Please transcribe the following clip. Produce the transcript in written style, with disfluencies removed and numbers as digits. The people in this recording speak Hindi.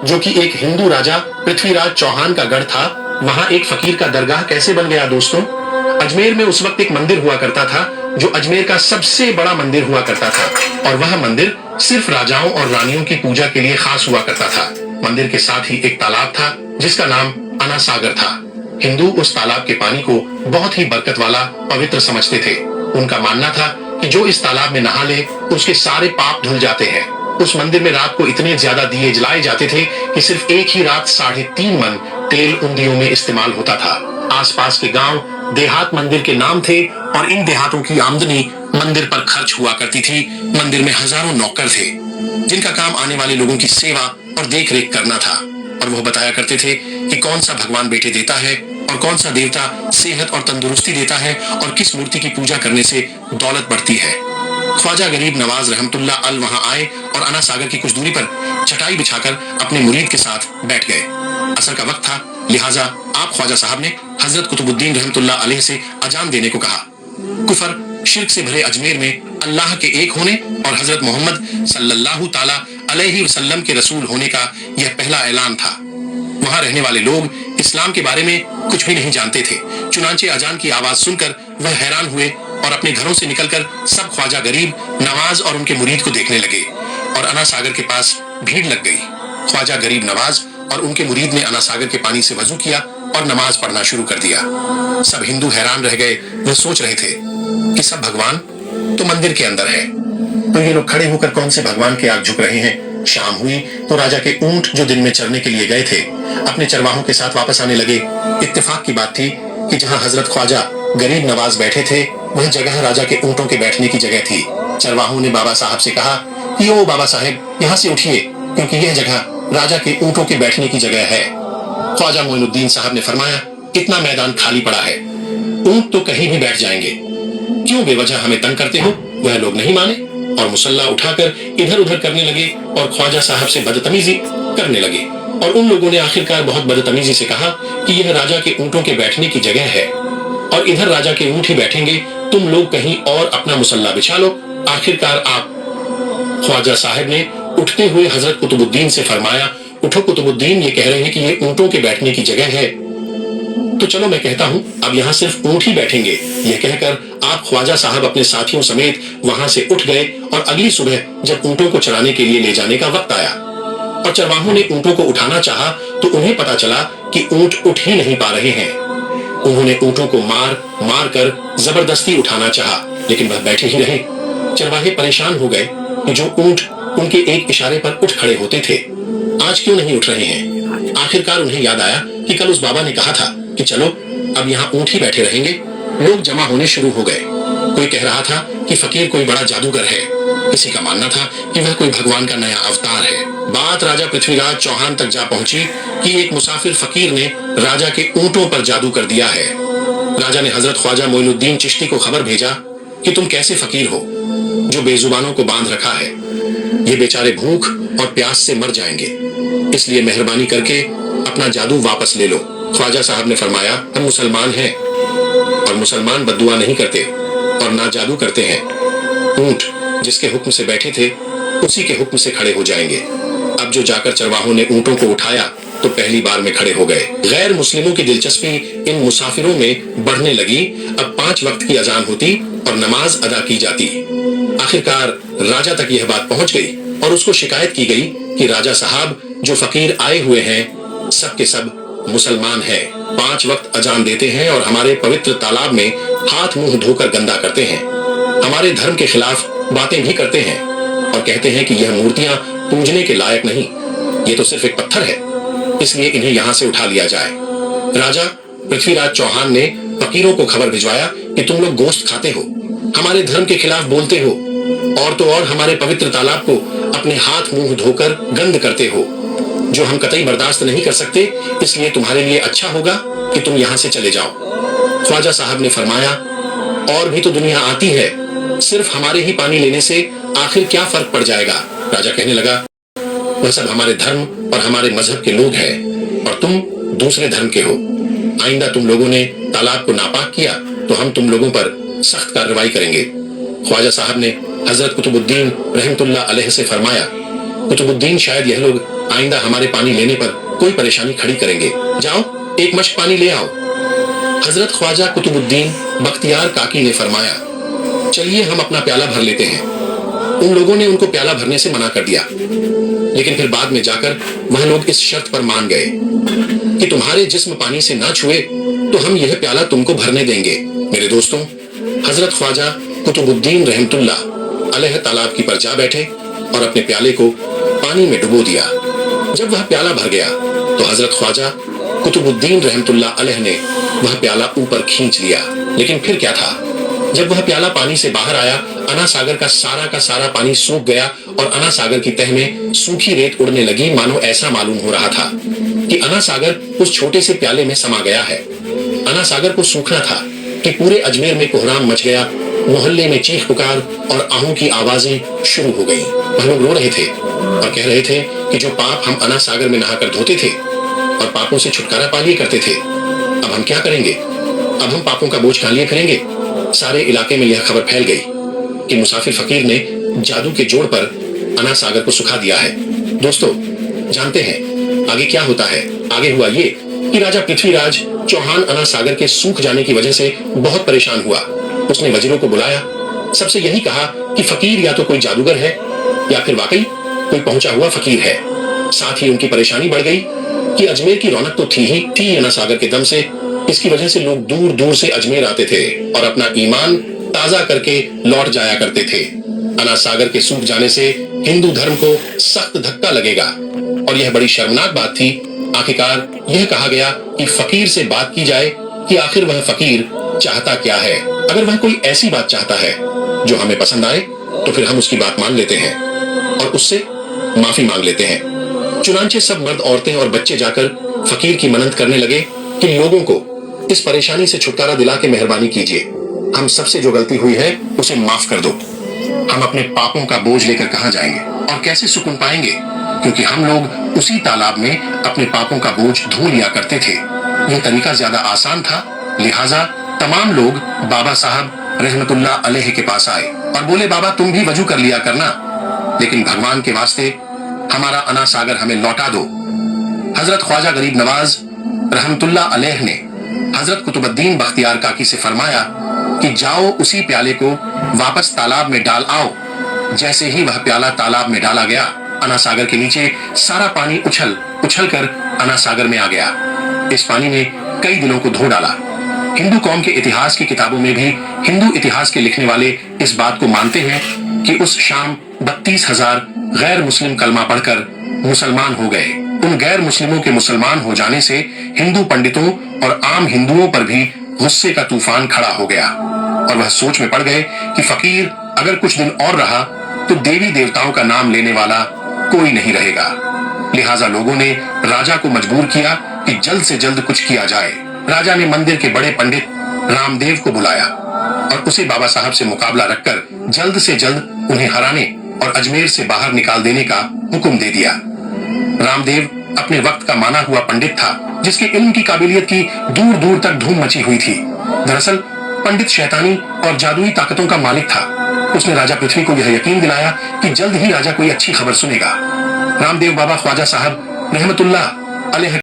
जो कि एक हिंदू राजा पृथ्वीराज चौहान का गढ़ था, वहां एक फकीर का दरगाह कैसे बन गया दोस्तों? अजमेर में उस वक्त एक मंदिर हुआ करता था जो अजमेर का सबसे बड़ा मंदिर हुआ करता था, और वह मंदिर सिर्फ राजाओं और रानियों की पूजा के लिए खास हुआ करता था। मंदिर के साथ ही एक तालाब था जिसका नाम अना सागर था। हिंदू उस तालाब के पानी को बहुत ही बरकत वाला, पवित्र समझते थे। उनका मानना था कि जो इस तालाब में नहा ले उसके सारे पाप धुल जाते हैं। उस मंदिर में रात को इतने ज्यादा दिए जलाए जाते थे कि सिर्फ एक ही रात 3.5 मन तेल उन दियों में इस्तेमाल होता था। आसपास के गांव देहात मंदिर के नाम थे और इन देहातों की आमदनी मंदिर पर खर्च हुआ करती थी। मंदिर में हजारों नौकर थे जिनका काम आने वाले लोगों की सेवा और देख रेख करना था, और वो बताया करते थे कि कौन सा भगवान बेटे देता है और कौन सा देवता सेहत और तंदुरुस्ती देता है और किस मूर्ति की पूजा करने से दौलत बढ़ती है। ख्वाजा गरीब नवाज रहमतुल्लाह अल वहां आए और अना सागर की कुछ दूरी पर चटाई बिछाकर अपने मुरीद के साथ बैठ गए। असर का वक्त था, लिहाजा आप ख्वाजा साहब ने हजरत कुतुबुद्दीन रहमतुल्लाह अलैह से अजान देने को कहा। कुफर शिर्क से भरे अजमेर में अल्लाह के एक होने और हजरत मोहम्मद सल्लल्लाहु ताला अलैहि वसल्लम के रसूल होने का यह पहला ऐलान था। वहां रहने वाले लोग इस्लाम के बारे में कुछ भी नहीं जानते थे। चुनांचे अजान की आवाज सुनकर वह हैरान हुए और अपने घरों से निकलकर सब ख्वाजा गरीब नवाज और उनके मुरीद को देखने लगे, और अना सागर के पास भीड़ लग गई। ख्वाजा गरीब नवाज और उनके मुरीद ने अना सागर के पानी से वजू किया और नमाज पढ़ना शुरू कर दिया। सब हिंदू हैरान रह गए। वे सोच रहे थे कि सब भगवान तो मंदिर के अंदर है, तो ये लोग खड़े होकर कौन से भगवान के आग झुक रहे हैं। शाम हुई तो राजा के ऊंट जो दिन में चरने के लिए गए थे अपने चरवाहों के साथ वापस आने लगे। इत्तेफाक की बात थी कि जहां हजरत ख्वाजा गरीब नवाज बैठे थे वह जगह राजा के ऊंटों के बैठने की जगह थी। चरवाहों ने बाबा साहब से कहा कि ओ बाबा साहब, यहाँ से उठिए, क्योंकि यह जगह राजा के ऊंटों के बैठने की जगह है। ख्वाजा मोइनुद्दीन साहब ने फरमाया, इतना मैदान खाली पड़ा है, ऊंट तो कहीं भी बैठ जाएंगे, क्यों बेवजह हमें तंग करते हो? वह लोग नहीं माने और मुसल्ला उठाकर इधर उधर करने लगे और ख्वाजा साहब से बदतमीजी करने लगे। और उन लोगों ने आखिरकार बहुत बदतमीजी से कहा कि यह राजा के ऊंटों के बैठने की जगह है और इधर राजा के ऊंट ही बैठेंगे, तुम लोग कहीं और अपना मुसल्ला बिछा लो। आखिरकार आप ख्वाजा साहब ने उठते हुए हजरत कुतुबुद्दीन से फरमाया, उठो कुतुबुद्दीन, ये कह रहे हैं कि ये ऊंटों के बैठने की जगह है, तो चलो मैं कहता हूँ अब यहाँ सिर्फ ऊंट ही बैठेंगे। यह कहकर आप ख्वाजा साहब अपने साथियों समेत वहां से उठ गए और अगली सुबह जब ऊंटों को चराने के लिए ले जाने का वक्त आया और चरवाहों ने ऊंटों को उठाना चाहा तो उन्हें पता चला कि ऊंट उठ ही नहीं पा रहे हैं। उन्होंने ऊंटों को मार मार कर जबरदस्ती उठाना चाहा, लेकिन वह बैठे ही रहे। चरवाहे परेशान हो गए कि जो ऊंट उनके एक इशारे पर उठ खड़े होते थे आज क्यों नहीं उठ रहे हैं। आखिरकार उन्हें याद आया कि कल उस बाबा ने कहा था कि चलो अब यहाँ ऊंट ही बैठे रहेंगे। लोग जमा होने शुरू हो गए। कोई कह रहा था कि फकीर कोई बड़ा जादूगर है, किसी का मानना था कि वह कोई भगवान का नया अवतार है। बात राजा पृथ्वीराज चौहान तक जा पहुंची कि एक मुसाफिर फकीर ने राजा के ऊंटों पर जादू कर दिया है। राजा ने हजरत ख्वाजा मोइनुद्दीन चिश्ती को खबर भेजा कि तुम कैसे फकीर हो जो बेजुबानों को बांध रखा है, ये बेचारे भूख और प्यास से मर जाएंगे, इसलिए मेहरबानी करके अपना जादू वापस ले लो। ख्वाजा साहब ने फरमाया, हम मुसलमान हैं और मुसलमान बद्दुआ नहीं करते और ना जादू करते हैं। ऊंट जिसके हुक्म से बैठे थे उसी के हुक्म से खड़े हो जाएंगे। अब जो जाकर चरवाहों ने ऊंटों को उठाया तो पहली बार में खड़े हो गए। गैर मुस्लिमों की दिलचस्पी इन मुसाफिरों में बढ़ने लगी। अब 5 वक्त की अजान होती और नमाज अदा की जाती। आखिरकार राजा तक यह बात पहुंच गई और उसको शिकायत की गई कि राजा साहब, जो फकीर आए हुए हैं सब के सब मुसलमान हैं, 5 वक्त अजान देते हैं और हमारे पवित्र तालाब में हाथ मुंह धोकर गंदा करते हैं, हमारे धर्म के खिलाफ बातें भी करते हैं और कहते हैं कि यह मूर्तियां पूजने के लायक नहीं, ये तो सिर्फ एक पत्थर है, इसलिए इन्हें यहाँ से उठा लिया जाए। राजा पृथ्वीराज चौहान ने फकीरों को खबर भिजवाया कि तुम लोग गोश्त खाते हो, हमारे धर्म के खिलाफ बोलते हो और तो और हमारे पवित्र तालाब को अपने हाथ मुंह धोकर गंद करते हो, जो हम कतई बर्दाश्त नहीं कर सकते, इसलिए तुम्हारे लिए अच्छा होगा कि तुम यहाँ से चले जाओ। ख्वाजा साहब ने फरमाया, और भी तो दुनिया आती है, सिर्फ हमारे ही पानी लेने से आखिर क्या फर्क पड़ जाएगा। राजा कहने लगा, वह सब हमारे धर्म और हमारे मजहब के लोग हैं और तुम दूसरे धर्म के हो। आइंदा तुम लोगों ने तालाब को नापाक किया तो हम तुम लोगों पर सख्त कार्रवाई करेंगे। ख्वाजा साहब ने हजरत कुतुबुद्दीन रहमतुल्लाह अलैह से फरमाया, कुतुबुद्दीन, शायद यह लोग आइंदा हमारे पानी लेने पर कोई परेशानी खड़ी करेंगे। जाओ एक मश्क पानी ले आओ। हजरत ख्वाजा कुतुबुद्दीन बख्तियार काकी ने फरमाया, चलिए हम अपना प्याला भर लेते हैं। उन लोगों ने उनको प्याला भरने से मना कर दिया, लेकिन फिर बाद में जाकर वह लोग इस शर्त पर मान गए कि तुम्हारे जिस्म पानी से ना छुए तो हम यह प्याला तुमको भरने देंगे। मेरे दोस्तों, हजरत ख्वाजा कुतुबुद्दीन रहमतुल्लाह अलैह तालाब की पर जा बैठे और अपने प्याले को पानी में डुबो दिया। जब वह प्याला भर गया तो हजरत ख्वाजा कुतुबुद्दीन रहमतुल्लाह अलैह ने वह प्याला ऊपर खींच लिया। लेकिन फिर क्या था, जब वह प्याला पानी से बाहर आया, अना सागर का सारा पानी सूख गया और अना सागर की तह में सूखी रेत उड़ने लगी। मानो ऐसा मालूम हो रहा था कि अना सागर उस छोटे से प्याले में समा गया है। अना सागर को सूखना था कि पूरे अजमेर में कोहराम मच गया। मोहल्ले में चीख पुकार और आहू की आवाजें शुरू हो गईं। वह लोग रो रहे थे और कह रहे थे कि जो पाप हम अना सागर में नहाकर धोते थे और पापों से छुटकारा पा लिए करते थे, अब हम क्या करेंगे? अब हम पापों का बोझ कहां लिए फिरेंगे? सारे इलाके में यह खबर फैल गई कि मुसाफिर फकीर ने जादू के जोड़ पर अना सागर को सुखा दिया है। दोस्तों, जानते हैं आगे क्या होता है? आगे हुआ ये कि राजा पृथ्वीराज चौहान अना सागर के सूख जाने की वजह से बहुत परेशान हुआ। उसने वजीरों को बुलाया, सबसे यही कहा कि फकीर या तो कोई जादूगर है या फिर वाकई कोई पहुंचा हुआ फकीर है। साथ ही उनकी परेशानी बढ़ गई कि अजमेर की रौनक तो थी अना सागर के दम से। इसकी वजह से लोग दूर दूर से अजमेर आते थे और अपना ईमान ताजा करके लौट जाया करते थे। अना सागर के सूख जाने से हिंदू धर्म को सख्त धक्का लगेगा और यह बड़ी शर्मनाक बात थी। आखिरकार यह कहा गया कि फकीर से बात की जाए कि आखिर वह फकीर चाहता क्या है। अगर वह कोई ऐसी बात चाहता है जो हमें पसंद आए तो फिर हम उसकी बात मान लेते हैं और उससे माफी मांग लेते हैं। चुनांचे सब मर्द, औरतें और बच्चे जाकर फकीर की मन्नत करने लगे कि लोगों को इस परेशानी से छुटकारा दिला के मेहरबानी कीजिए। हम सबसे जो गलती हुई है उसे माफ कर दो। हम अपने पापों का बोझ लेकर कहां जाएंगे और कैसे सुकून पाएंगे, क्योंकि हम लोग उसी तालाब में अपने पापों का बोझ धो लिया करते थे। यह तरीका ज्यादा आसान था, लिहाजा तमाम लोग बाबा साहब रहमतुल्लाह अलैह के पास आए और बोले, बाबा तुम भी वजू कर लिया करना, लेकिन भगवान के वास्ते हमारा अना सागर हमें लौटा दो। हजरत ख्वाजा गरीब नवाज रहमतुल्लाह अलैह ने हजरत कुतुबुद्दीन बख्तियार काकी से फरमाया कि जाओ उसी प्याले को वापस तालाब में डाल आओ। जैसे ही वह प्याला तालाब में डाला गया, अना सागर के नीचे सारा पानी उछल कर अना सागर में आ गया। इस पानी ने कई दिलों को धो डाला। हिंदू कौम के इतिहास की किताबों में भी हिंदू इतिहास के लिखने वाले इस बात को मानते हैं कि उस शाम 32,000 गैर मुस्लिम कलमा पढ़कर मुसलमान हो गए। उन गैर मुस्लिमों के मुसलमान हो जाने से हिंदू पंडितों और आम हिंदुओं पर भी गुस्से का तूफान खड़ा हो गया और वह सोच में पड़ गए कि फकीर अगर कुछ दिन और रहा तो देवी देवताओं का नाम लेने वाला कोई नहीं रहेगा। लिहाजा लोगों ने राजा को मजबूर किया कि जल्द से जल्द कुछ किया जाए। राजा ने मंदिर के बड़े पंडित रामदेव को बुलाया और उसे बाबा साहब से मुकाबला रखकर जल्द से जल्द उन्हें हराने और अजमेर से बाहर निकाल देने का हुक्म दे दिया। रामदेव अपने वक्त का माना हुआ पंडित था, जिसके इल्म की काबिलियत की दूर दूर तक धूम मची हुई थी। दरअसल पंडित शैतानी और जादुई ताकतों का मालिक था। उसने राजा पृथ्वी को यह यकीन दिलाया कि जल्द ही राजा कोई अच्छी खबर सुनेगा। रामदेव बाबा ख्वाजा साहब रहमतुल्लाह अलैह